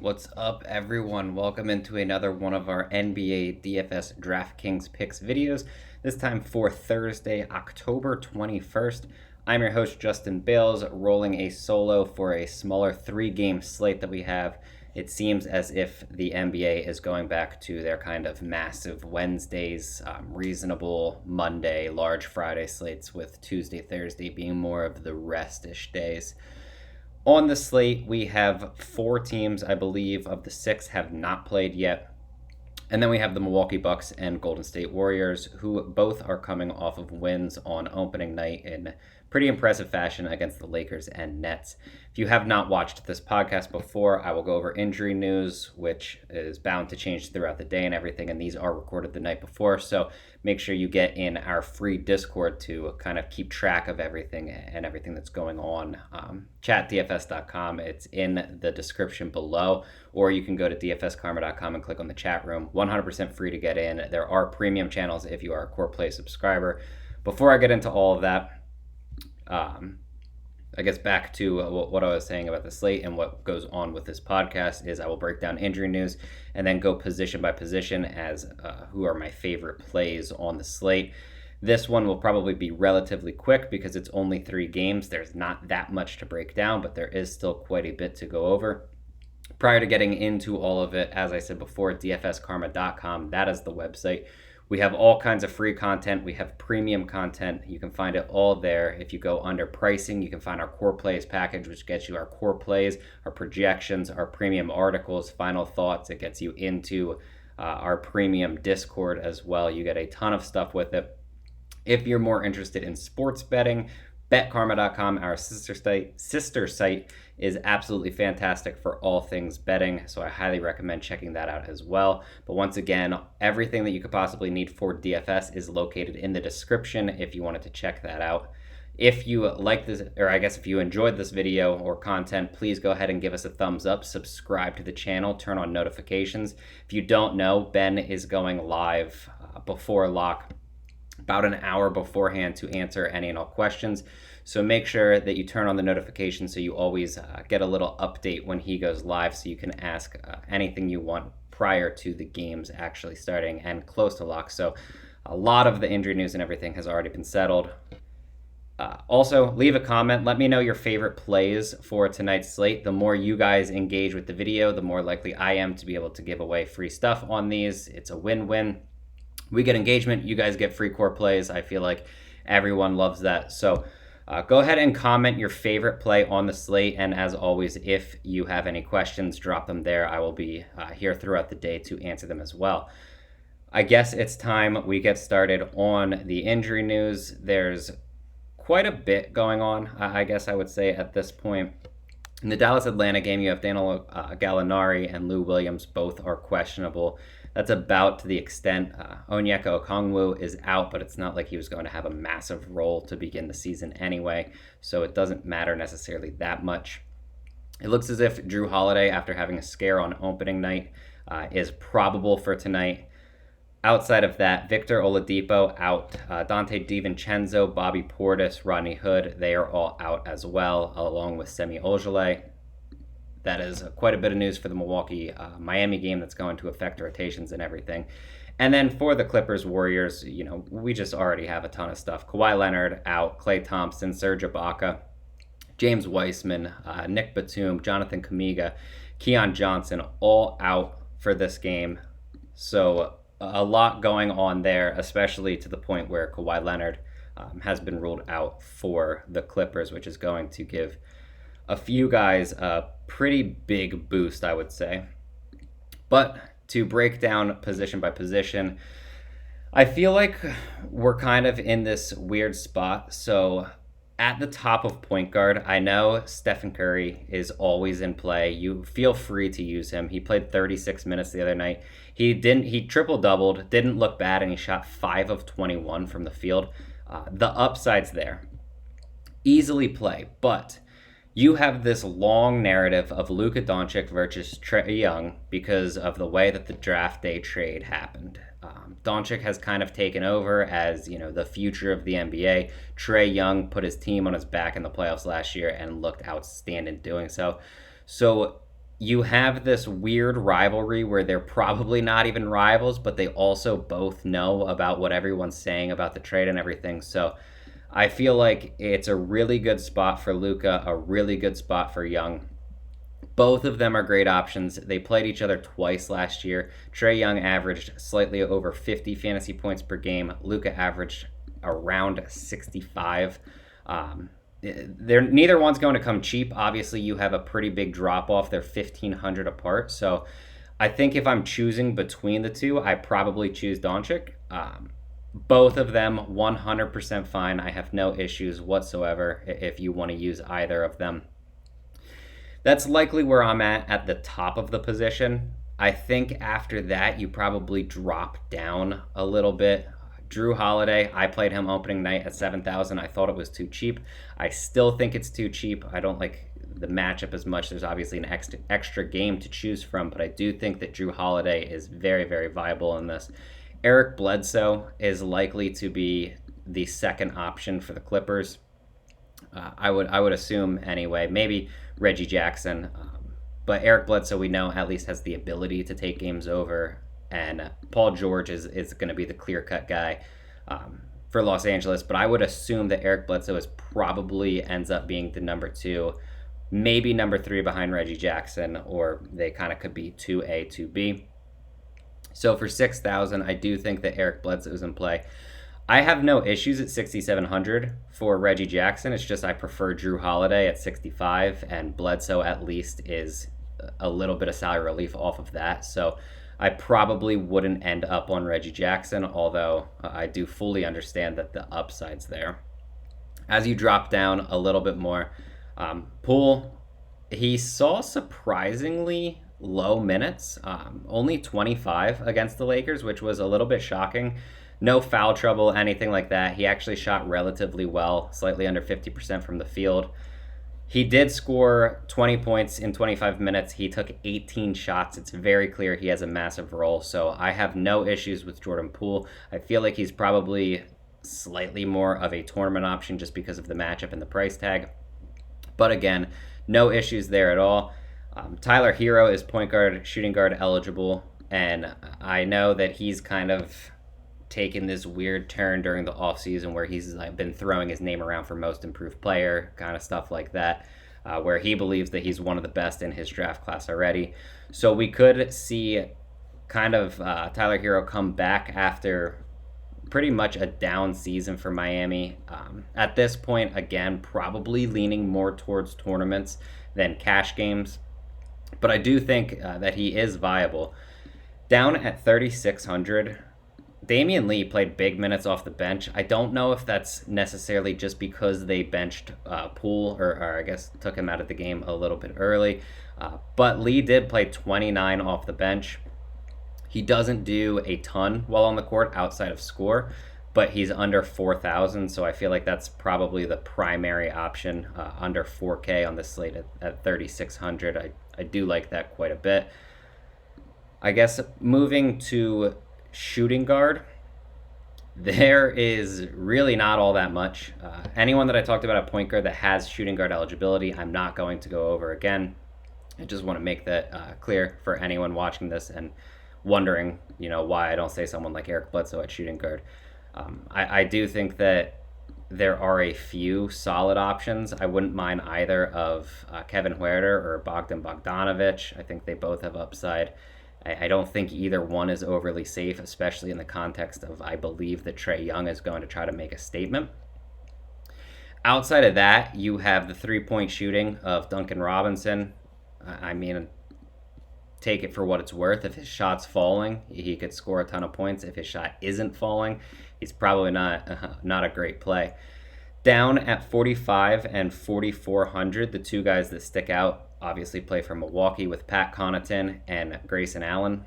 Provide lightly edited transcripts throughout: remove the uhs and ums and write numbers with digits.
What's up, everyone? Welcome into another one of our NBA DFS DraftKings Picks videos, this time for Thursday, October 21st. I'm your host, Justin Bales, rolling a solo for a smaller three-game slate that we have. It seems as if the NBA is going back to their kind of massive Wednesdays, reasonable Monday, large Friday slates, with Tuesday, Thursday being more of the rest-ish days. On the slate, we have four teams, I believe, of the six have not played yet. And then we have the Milwaukee Bucks and Golden State Warriors, who both are coming off of wins on opening night in pretty impressive fashion against the Lakers and Nets. If you have not watched this podcast before, I will go over injury news, which is bound to change throughout the day and everything, and these are recorded the night before, so make sure you get in our free Discord to kind of keep track of everything and everything that's going on. Chatdfs.com, it's in the description below, or you can go to dfskarma.com and click on the chat room. 100% free to get in. There are premium channels if you are a Core Play subscriber. Before I get into all of that, I guess back to what I was saying about the slate and what goes on with this podcast is I will break down injury news and then go position by position as who are my favorite plays on the slate. This one will probably be relatively quick because it's only 3 games. There's not that much to break down, but there is still quite a bit to go over. Prior to getting into all of it, as I said before, dfskarma.com, that is the website. We have all kinds of free content. We have premium content. You can find it all there. If you go under pricing, you can find our core plays package, which gets you our core plays, our projections, our premium articles, final thoughts. It gets you into our premium Discord as well. You get a ton of stuff with it. If you're more interested in sports betting, betkarma.com, our sister site, is absolutely fantastic for all things betting, so I highly recommend checking that out as well. But once again, everything that you could possibly need for DFS is located in the description if you wanted to check that out. If you like this, or I guess if you enjoyed this video or content, please go ahead and give us a thumbs up, subscribe to the channel, turn on notifications. If you don't know, Ben is going live before lock about an hour beforehand to answer any and all questions. So make sure that you turn on the notifications so you always get a little update when he goes live, so you can ask anything you want prior to the games actually starting and close to lock. So a lot of the injury news and everything has already been settled. Also, leave a comment. Let me know your favorite plays for tonight's slate. The more you guys engage with the video, the more likely I am to be able to give away free stuff on these. It's a win-win. We get engagement, you guys get free core plays. I feel like everyone loves that. So go ahead and comment your favorite play on the slate. And as always, if you have any questions, drop them there. I will be here throughout the day to answer them as well. I guess it's time we get started on the injury news. There's quite a bit going on, I guess I would say at this point. In the Dallas-Atlanta game, you have Danilo Gallinari and Lou Williams. Both are questionable. That's about to the extent. Onyeka Okongwu is out, but it's not like he was going to have a massive role to begin the season anyway, so it doesn't matter necessarily that much. It looks as if Jrue Holliday, after having a scare on opening night, is probable for tonight. Outside of that, Victor Oladipo out. Dante DiVincenzo, Bobby Portis, Rodney Hood, they are all out as well, along with Semi Ojeleye. That is quite a bit of news for the Milwaukee-Miami game that's going to affect rotations and everything. And then for the Clippers-Warriors, we just already have a ton of stuff. Kawhi Leonard out, Klay Thompson, Serge Ibaka, James Wiseman, Nick Batum, Jonathan Kuminga, Keon Johnson, all out for this game. So a lot going on there, especially to the point where Kawhi Leonard has been ruled out for the Clippers, which is going to give a few guys a pretty big boost, I would say. But to break down position by position, I feel like we're kind of in this weird spot. So at the top of point guard, I know Stephen Curry is always in play. You feel free to use him. He played 36 minutes the other night. He triple-doubled, didn't look bad, and he shot 5 of 21 from the field. The upside's there. Easily play, but you have this long narrative of Luka Doncic versus Trae Young because of the way that the draft day trade happened. Doncic has kind of taken over as, the future of the NBA. Trae Young put his team on his back in the playoffs last year and looked outstanding doing so. So you have this weird rivalry where they're probably not even rivals, but they also both know about what everyone's saying about the trade and everything. So I feel like it's a really good spot for Luka, a really good spot for Young. Both of them are great options. They played each other twice last year. Trae Young averaged slightly over 50 fantasy points per game. Luka averaged around 65. Neither one's going to come cheap. Obviously, you have a pretty big drop off. They're 1,500 apart. So I think if I'm choosing between the two, I probably choose Doncic. Both of them 100% fine. I have no issues whatsoever if you want to use either of them. That's likely where I'm at the top of the position. I think after that, you probably drop down a little bit. Drew Holliday, I played him opening night at 7,000. I thought it was too cheap. I still think it's too cheap. I don't like the matchup as much. There's obviously an extra game to choose from, but I do think that Drew Holliday is very, very viable in this. Eric Bledsoe is likely to be the second option for the Clippers. I would assume anyway. Maybe Reggie Jackson, but Eric Bledsoe we know at least has the ability to take games over, and Paul George is going to be the clear cut guy for Los Angeles. But I would assume that Eric Bledsoe is probably ends up being the number 2, maybe number 3 behind Reggie Jackson, or they kind of could be 2A, 2B. So for 6,000, I do think that Eric Bledsoe is in play. I have no issues at 6,700 for Reggie Jackson. It's just I prefer Drew Holliday at 65, and Bledsoe at least is a little bit of salary relief off of that. So I probably wouldn't end up on Reggie Jackson, although I do fully understand that the upside's there. As you drop down a little bit more, Poole, he saw surprisingly low minutes, only 25 against the Lakers, which was a little bit shocking. No foul trouble, anything like that. He actually shot relatively well, slightly under 50% from the field. He did score 20 points in 25 minutes. He took 18 shots. It's very clear he has a massive role. So I have no issues with Jordan Poole. I feel like he's probably slightly more of a tournament option just because of the matchup and the price tag. But again, no issues there at all. Tyler Hero is point guard, shooting guard eligible. And I know that he's kind of taken this weird turn during the offseason where he's been throwing his name around for most improved player, kind of stuff like that, where he believes that he's one of the best in his draft class already. So we could see kind of Tyler Hero come back after pretty much a down season for Miami. At this point, again, probably leaning more towards tournaments than cash games. But I do think that he is viable. Down at 3,600, Damian Lee played big minutes off the bench. I don't know if that's necessarily just because they benched Poole, or I guess took him out of the game a little bit early. But Lee did play 29 off the bench. He doesn't do a ton while on the court outside of score, but he's under 4,000, so I feel like that's probably the primary option under 4K on the slate at 3,600. I do like that quite a bit. I guess moving to shooting guard, there is really not all that much. Anyone that I talked about at point guard that has shooting guard eligibility, I'm not going to go over again. I just want to make that clear for anyone watching this and wondering, why I don't say someone like Eric Bledsoe at shooting guard. I do think that there are a few solid options. I wouldn't mind either of Kevin Huerter or Bogdan Bogdanovic. I think they both have upside. I don't think either one is overly safe, especially in the context of I believe that Trae Young is going to try to make a statement. Outside of that, you have the three-point shooting of Duncan Robinson. I mean, take it for what it's worth. If his shot's falling, he could score a ton of points. If his shot isn't falling, he's probably not a great play. Down at 45 and 4,400, the two guys that stick out obviously play for Milwaukee with Pat Connaughton and Grayson Allen.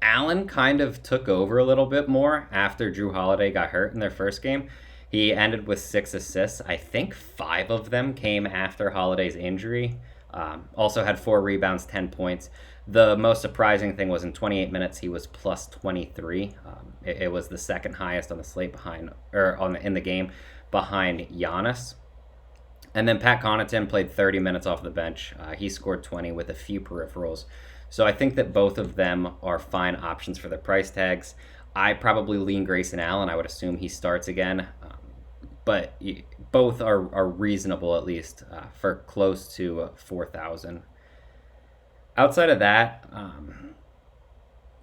Allen kind of took over a little bit more after Drew Holliday got hurt in their first game. He ended with 6 assists. I think 5 of them came after Holiday's injury. Also had 4 rebounds, 10 points. The most surprising thing was in 28 minutes he was plus 23. It was the second highest on the slate in the game behind Giannis. And then Pat Connaughton played 30 minutes off the bench. He scored 20 with a few peripherals. So I think that both of them are fine options for the price tags. I probably lean Grayson Allen. I would assume he starts again. But both are reasonable, at least, for close to 4,000. Outside of that,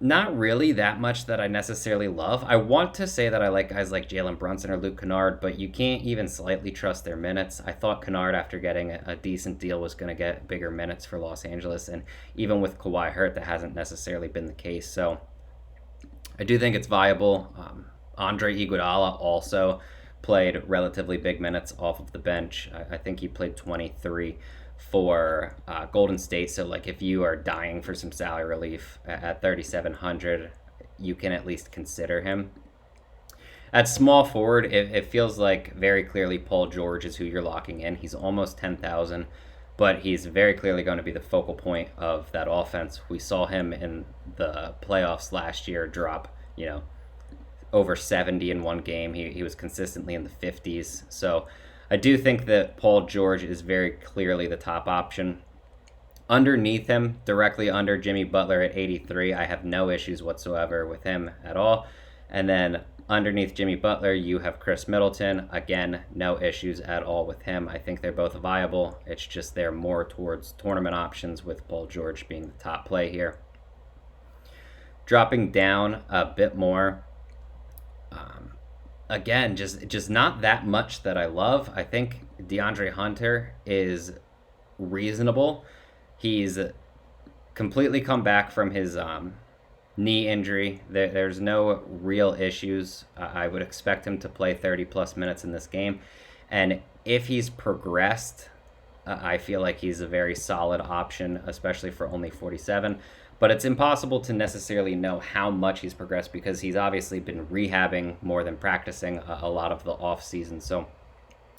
not really that much that I necessarily love. I want to say that I like guys like Jalen Brunson or Luke Kennard, but you can't even slightly trust their minutes. I thought Kennard, after getting a decent deal, was going to get bigger minutes for Los Angeles, and even with Kawhi hurt, that hasn't necessarily been the case. So I do think it's viable. Andre Iguodala also played relatively big minutes off of the bench. I think he played 23 for Golden State. So, like, if you are dying for some salary relief at 3,700, you can at least consider him. At small forward, it feels like very clearly Paul George is who you're locking in. He's almost 10,000, but he's very clearly going to be the focal point of that offense. We saw him in the playoffs last year drop, over 70 in one game. He was consistently in the 50s. So I do think that Paul George is very clearly the top option. Underneath him, directly under Jimmy Butler at 83, I have no issues whatsoever with him at all. And then underneath Jimmy Butler, you have Chris Middleton. Again, no issues at all with him. I think they're both viable. It's just they're more towards tournament options, with Paul George being the top play here. Dropping down a bit more, again, just not that much that I love. I think DeAndre Hunter is reasonable. He's completely come back from his knee injury. There's no real issues. I would expect him to play 30 plus minutes in this game. And if he's progressed, I feel like he's a very solid option, especially for only 47. But it's impossible to necessarily know how much he's progressed, because he's obviously been rehabbing more than practicing a lot of the off season. So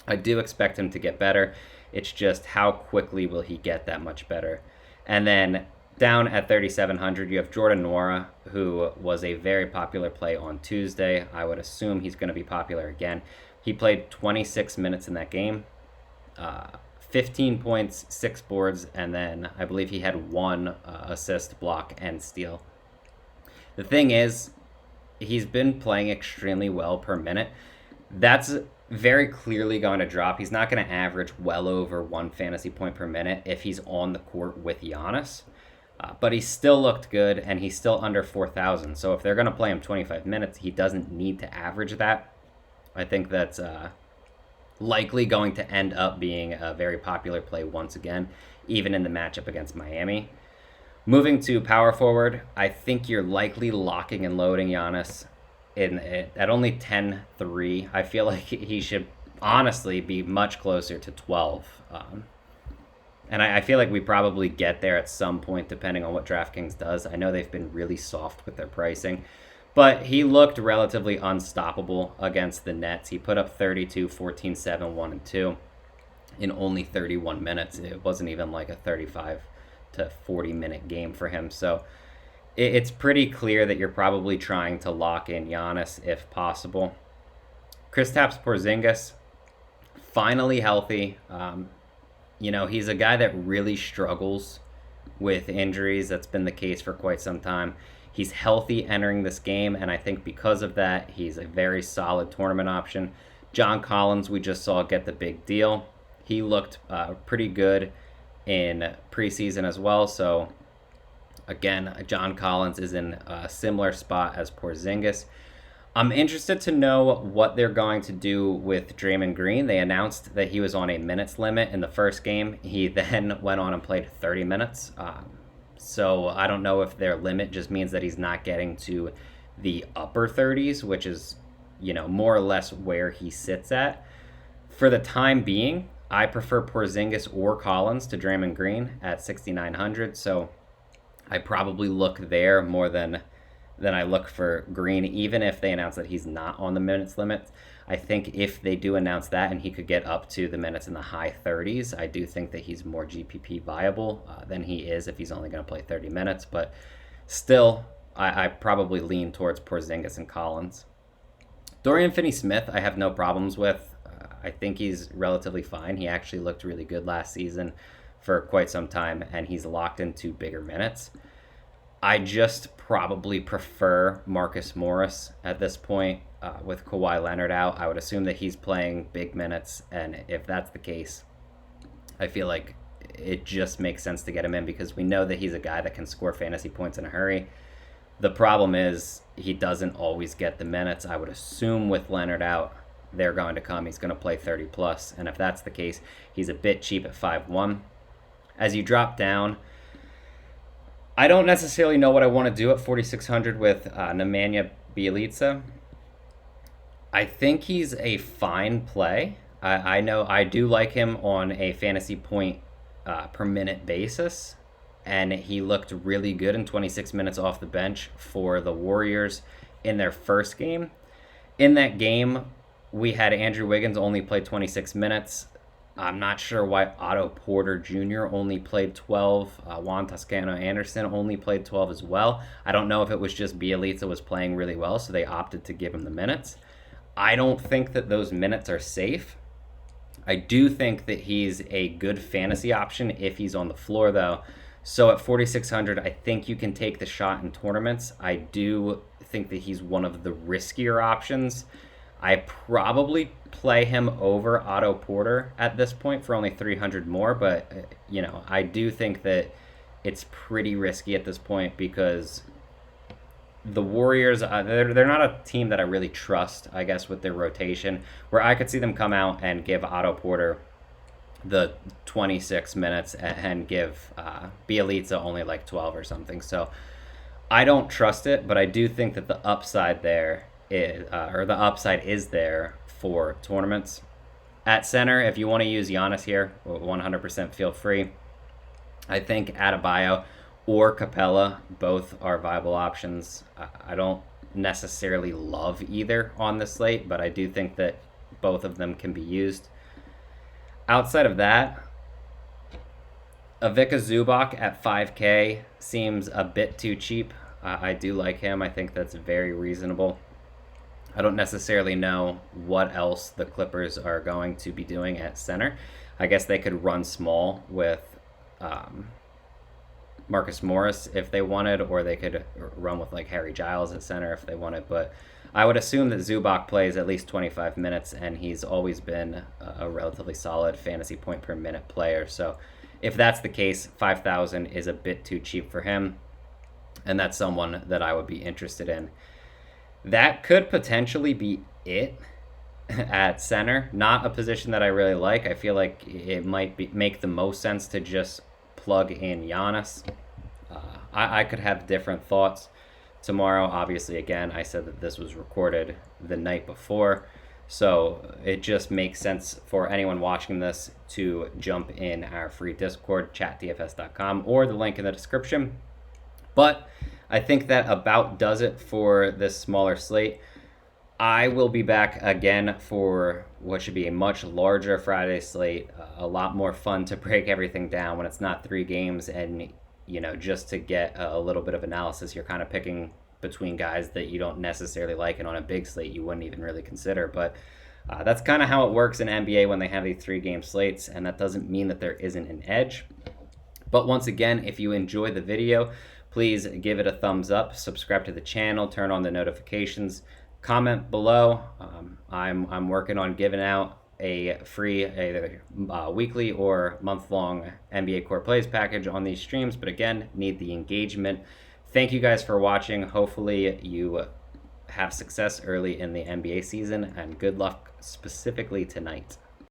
I do expect him to get better. It's just how quickly will he get that much better. And then down at 3,700, you have Jordan Noira, who was a very popular play on Tuesday. I would assume he's going to be popular again. He played 26 minutes in that game. 15 points, 6 boards, and then I believe he had 1 assist, block, and steal. The thing is, he's been playing extremely well per minute. That's very clearly going to drop. He's not going to average well over 1 fantasy point per minute if he's on the court with Giannis. But he still looked good, and he's still under 4,000. So if they're going to play him 25 minutes, he doesn't need to average that. I think that's likely going to end up being a very popular play once again, even in the matchup against Miami. Moving to power forward, I think you're likely locking and loading Giannis at only 10-3. I feel like he should honestly be much closer to 12. And I feel like we probably get there at some point, depending on what DraftKings does. I know they've been really soft with their pricing, but he looked relatively unstoppable against the Nets. He put up 32, 14, 7, 1, and 2 in only 31 minutes. It wasn't even like a 35 to 40 minute game for him. So it's pretty clear that you're probably trying to lock in Giannis if possible. Kristaps Porzingis, finally healthy. He's a guy that really struggles with injuries. That's been the case for quite some time. He's healthy entering this game, and I think because of that, he's a very solid tournament option. John Collins, we just saw get the big deal. He looked pretty good in preseason as well. So, again, John Collins is in a similar spot as Porzingis. I'm interested to know what they're going to do with Draymond Green. They announced that he was on a minutes limit in the first game. He then went on and played 30 minutes. So I don't know if their limit just means that he's not getting to the upper 30s, which is, more or less where he sits at. For the time being, I prefer Porzingis or Collins to Draymond Green at 6,900. So I probably look there more than I look for Green, even if they announce that he's not on the minutes limit. I think if they do announce that and he could get up to the minutes in the high 30s, I do think that he's more GPP viable than he is if he's only going to play 30 minutes. But still, I probably lean towards Porzingis and Collins. Dorian Finney-Smith, I have no problems with. I think he's relatively fine. He actually looked really good last season for quite some time, and he's locked into bigger minutes. I just probably prefer Marcus Morris at this point with Kawhi Leonard out. I would assume that he's playing big minutes, and if that's the case, I feel like it just makes sense to get him in because we know that he's a guy that can score fantasy points in a hurry. The problem is he doesn't always get the minutes. I would assume with Leonard out, they're going to come. He's going to play 30 plus, and if that's the case, he's a bit cheap at 5-1. As you drop down, I don't necessarily know what I want to do at 4,600 with Nemanja Bjelica. I think he's a fine play. I know I do like him on a fantasy point per minute basis, and he looked really good in 26 minutes off the bench for the Warriors in their first game. In that game, we had Andrew Wiggins only play 26 minutes. I'm not sure why Otto Porter Jr. only played 12. Juan Toscano Anderson only played 12 as well. I don't know if it was just Bjelica was playing really well, so they opted to give him the minutes. I don't think that those minutes are safe. I do think that he's a good fantasy option if he's on the floor, though. So at 4,600, I think you can take the shot in tournaments. I do think that he's one of the riskier options. I probably play him over Otto Porter at this point for only 300 more, but I do think that it's pretty risky at this point because the Warriors, they're not a team that I really trust, I guess, with their rotation, where I could see them come out and give Otto Porter the 26 minutes and give Bjelica only like 12 or something. So I don't trust it, but I do think that the upside there is there for tournaments. At center, if you want to use Giannis here, 100% feel free. I think Adebayo or Capella, both are viable options. I don't necessarily love either on the slate, but I do think that both of them can be used. Outside of that, Ivica Zubac at 5K seems a bit too cheap. I do like him. I think that's very reasonable. I don't necessarily know what else the Clippers are going to be doing at center. I guess they could run small with Marcus Morris if they wanted, or they could run with like Harry Giles at center if they wanted. But I would assume that Zubac plays at least 25 minutes, and he's always been a relatively solid fantasy point per minute player. So if that's the case, 5,000 is a bit too cheap for him, and that's someone that I would be interested in. That could potentially be it at center. Not a position that I really like. I feel like it might make the most sense to just plug in Giannis. I could have different thoughts tomorrow. Obviously, again, I said that this was recorded the night before, so it just makes sense for anyone watching this to jump in our free Discord, chatdfs.com, or the link in the description. But I think that about does it for this smaller slate. I will be back again for what should be a much larger Friday slate, a lot more fun to break everything down when it's not 3 games, and just to get a little bit of analysis, you're kind of picking between guys that you don't necessarily like, and on a big slate you wouldn't even really consider. But that's kind of how it works in NBA when they have these 3-game slates, and that doesn't mean that there isn't an edge. But once again, if you enjoyed the video, please give it a thumbs up, subscribe to the channel, turn on the notifications, comment below. I'm working on giving out a free either weekly or month-long NBA Core Plays package on these streams, but again, need the engagement. Thank you guys for watching. Hopefully you have success early in the NBA season, and good luck specifically tonight.